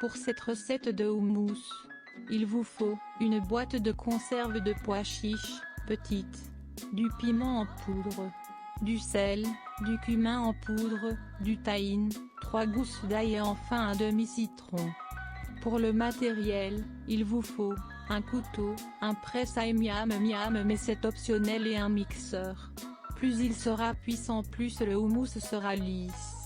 Pour cette recette de houmous, il vous faut une boîte de conserve de pois chiches, petite, du piment en poudre, du sel, du cumin en poudre, du tahine, 3 gousses d'ail et enfin un demi-citron. Pour le matériel, il vous faut un couteau, un presse-ail miam mais c'est optionnel et un mixeur. Plus il sera puissant, plus le houmous sera lisse.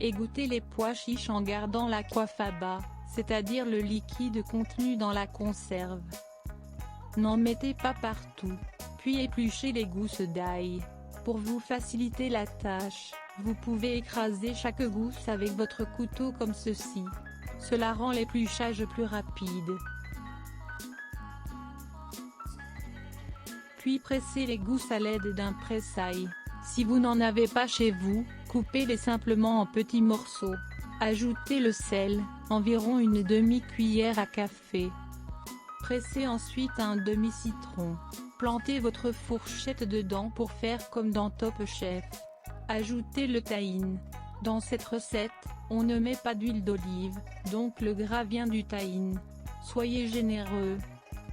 Égouttez les pois chiches en gardant la coiffe à bas, c'est-à-dire le liquide contenu dans la conserve. N'en mettez pas partout, puis épluchez les gousses d'ail. Pour vous faciliter la tâche, vous pouvez écraser chaque gousse avec votre couteau comme ceci. Cela rend l'épluchage plus rapide. Puis pressez les gousses à l'aide d'un presse-ail. Si vous n'en avez pas chez vous, coupez-les simplement en petits morceaux. Ajoutez le sel, environ une demi-cuillère à café. Pressez ensuite un demi-citron. Plantez votre fourchette dedans pour faire comme dans Top Chef. Ajoutez le tahine. Dans cette recette, on ne met pas d'huile d'olive, donc le gras vient du tahine. Soyez généreux.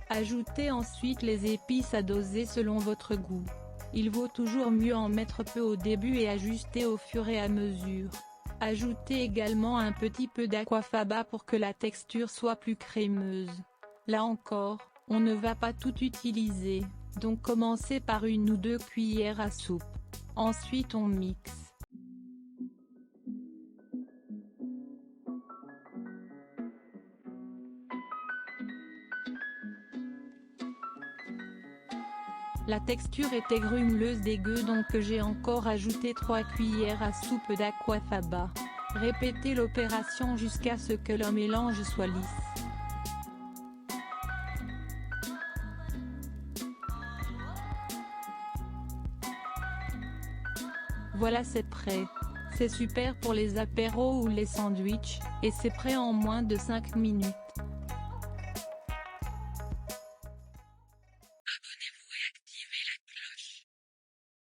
Ajoutez ensuite les épices à doser selon votre goût. Il vaut toujours mieux en mettre peu au début et ajuster au fur et à mesure. Ajoutez également un petit peu d'aquafaba pour que la texture soit plus crémeuse. Là encore, on ne va pas tout utiliser, donc commencez par 1 ou 2 cuillères à soupe. Ensuite on mixe. La texture était grumeleuse dégueu, donc j'ai encore ajouté 3 cuillères à soupe d'aquafaba. Répétez l'opération jusqu'à ce que le mélange soit lisse. Voilà, c'est prêt. C'est super pour les apéros ou les sandwichs, et c'est prêt en moins de 5 minutes.